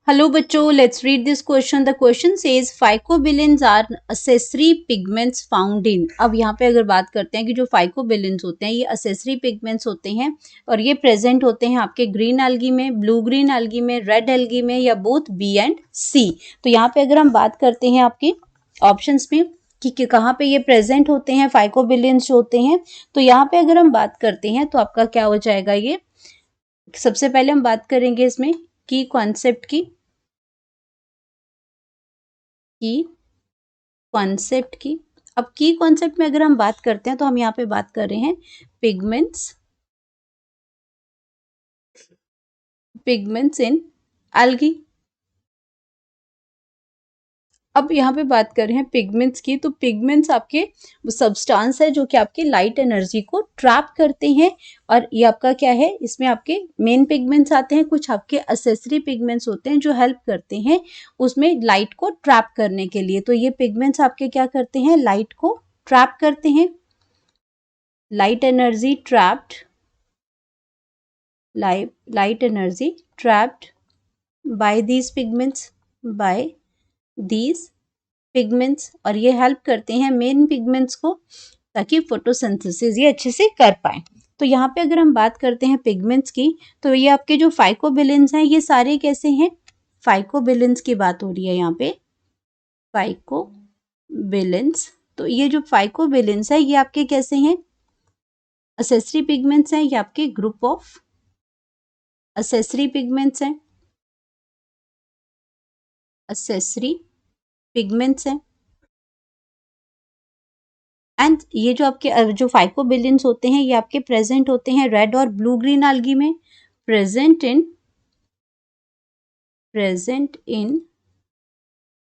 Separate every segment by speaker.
Speaker 1: Hello बच्चों, let's read this question. The question says phycobilins are accessory pigments found in. अब यहाँ पे अगर बात करते हैं कि जो phycobilins होते हैं ये accessory pigments होते हैं और ये present होते हैं आपके green algae में, blue green algae में, red algae में या both B and C. तो यहाँ पे अगर हम बात करते हैं आपके options में कि कहाँ पे ये present होते हैं phycobilins जो होते हैं, तो यहाँ पे अगर हम बात करते हैं तो आपका क्या हो जाएगा ये। सबसे पहले हम बात करेंगे इसमें की कॉन्सेप्ट की कॉन्सेप्ट की। अब की कॉन्सेप्ट में अगर हम बात करते हैं तो हम यहाँ पे बात कर रहे हैं पिगमेंट्स इन एल्गी। अब यहाँ पे बात कर रहे हैं पिगमेंट्स की, तो पिगमेंट्स आपके सब्सटेंस है जो कि आपके लाइट एनर्जी को ट्रैप करते हैं और ये आपका क्या है, इसमें आपके मेन पिगमेंट्स आते हैं, कुछ आपके एसेसरी पिगमेंट्स होते हैं जो हेल्प करते हैं उसमें लाइट को ट्रैप करने के लिए। तो ये पिगमेंट्स आपके क्या करते हैं, लाइट को ट्रैप करते हैं। Light energy trapped, light energy trapped bye these pigments और ये हेल्प करते हैं मेन पिगमेंट्स को ताकि फोटोसिंथेसिस ये अच्छे से कर पाए। तो यहाँ पे अगर हम बात करते हैं पिगमेंट्स की, तो ये आपके जो फाइकोबिलिन्स हैं ये सारे कैसे हैं, फाइकोबिलिन्स की बात हो रही है यहाँ पे, फाइकोबिलिन्स। तो ये जो फाइकोबिलिन्स है ये आपके कैसे हैं, एसेसरी पिगमेंट्स हैं, ये आपके ग्रुप ऑफ एसेसरी पिगमेंट्स हैं, एसेसरी पिगमेंट्स हैं। एंड ये जो आपके जो फाइकोबिलिन्स होते हैं ये आपके प्रेजेंट होते हैं रेड और ब्लू ग्रीन एल्गी में, present in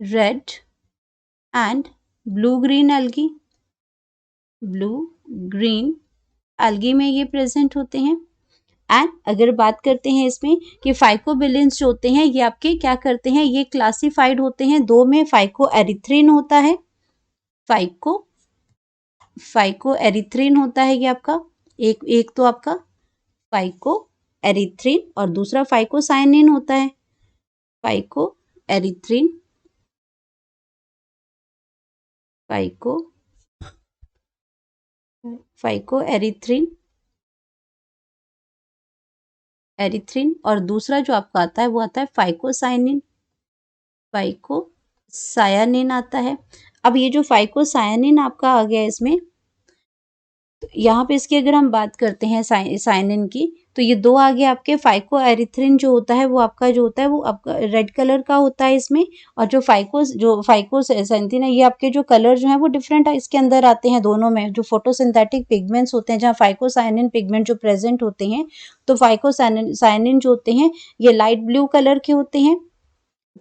Speaker 1: red and blue green algae में ये प्रेजेंट होते हैं। एंड अगर बात करते हैं इसमें कि फाइकोबिलिन्स जो होते हैं ये आपके क्या करते हैं, ये क्लासिफाइड होते हैं दो में, फाइकोएरिथ्रिन होता है, फाइकोएरिथ्रिन होता है ये आपका, एक तो आपका फाइकोएरिथ्रिन और दूसरा फाइकोसाइनिन होता है। फाइकोएरिथ्रिन और दूसरा जो आपका आता है वो आता है फाइकोसायानिन आता है। अब ये जो फाइकोसायानिन आपका आ गया इसमें, तो यहाँ पे इसकी अगर हम बात करते हैं साइनिन की, तो ये दो आ गए आपके, फाइकोएरिथ्रिन जो होता है वो आपका जो होता है वो आपका रेड कलर का होता है इसमें, और जो फाइकोसाइनिन है ये आपके जो कलर जो है वो डिफरेंट है इसके अंदर आते हैं दोनों में। जो फोटोसिंथेटिक पिगमेंट्स होते हैं जहाँ फाइकोसाइनिन पिगमेंट जो प्रेजेंट होते हैं, तो फाइकोसाइनिन जो होते हैं ये लाइट ब्लू कलर के होते हैं,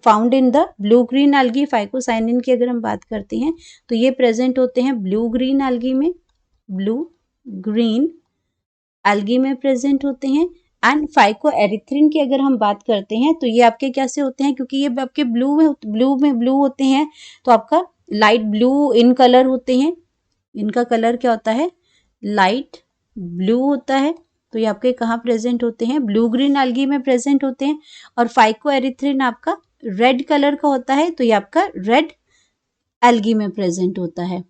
Speaker 1: found in the blue green algae. Phycocyanin की अगर हम बात करते हैं तो ये प्रेजेंट होते हैं ब्लू ग्रीन एल्गी में प्रेजेंट होते हैं। एंड फाइकोएरिथ्रिन की अगर हम बात करते हैं तो ये आपके कैसे होते हैं, क्योंकि ये आपके ब्लू होते हैं तो आपका लाइट ब्लू इन कलर होते हैं, इनका कलर क्या होता है, लाइट ब्लू होता है। तो ये आपके कहाँ प्रेजेंट होते हैं, ब्लू ग्रीन एल्गी में प्रेजेंट होते हैं। और फाइकोएरिथ्रिन आपका रेड कलर का होता है, तो ये आपका रेड एल्गी में प्रेजेंट होता है,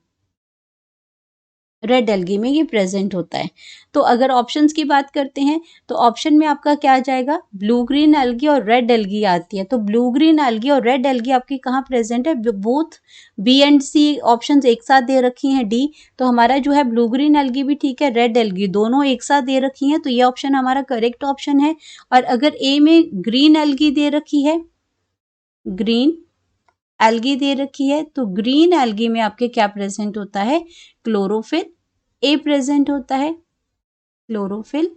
Speaker 1: रेड एल्गी में ये प्रेजेंट होता है। तो अगर ऑप्शंस की बात करते हैं तो ऑप्शन में आपका क्या आ जाएगा, ब्लू ग्रीन एल्गी और रेड एल्गी आती है। तो ब्लू ग्रीन एल्गी और रेड एल्गी आपकी कहाँ प्रेजेंट है, both B and C options एक साथ दे रखी हैं डी। तो हमारा जो है ब्लू ग्रीन एल्गी भी ठीक है, रेड एल्गी दोनों एक साथ दे रखी हैं, तो ये ऑप्शन हमारा करेक्ट ऑप्शन है। और अगर ए में ग्रीन एल्गी दे रखी है, ग्रीन एल्गी दे रखी है, तो ग्रीन एल्गी में आपके क्या प्रेजेंट होता है, क्लोरोफिल ए प्रेजेंट होता है, क्लोरोफिल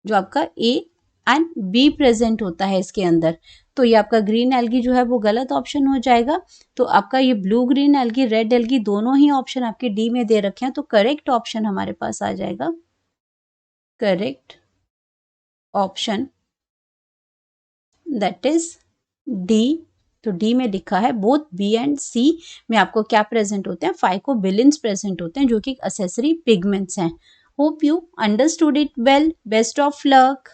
Speaker 1: जो आपका ए एंड बी प्रेजेंट होता है इसके अंदर। तो ये आपका ग्रीन एल्गी जो है वो गलत ऑप्शन हो जाएगा। तो आपका ये blue green algae, red algae दोनों ही ऑप्शन आपके डी में दे रखे हैं, तो करेक्ट ऑप्शन हमारे पास आ जाएगा, correct option that is D. तो डी में लिखा है बोथ बी एंड सी में आपको क्या प्रेजेंट होते हैं, फाइकोबिलिन्स प्रेजेंट होते हैं जो कि एसेसरी पिगमेंट्स हैं। Hope you understood it well, best of luck.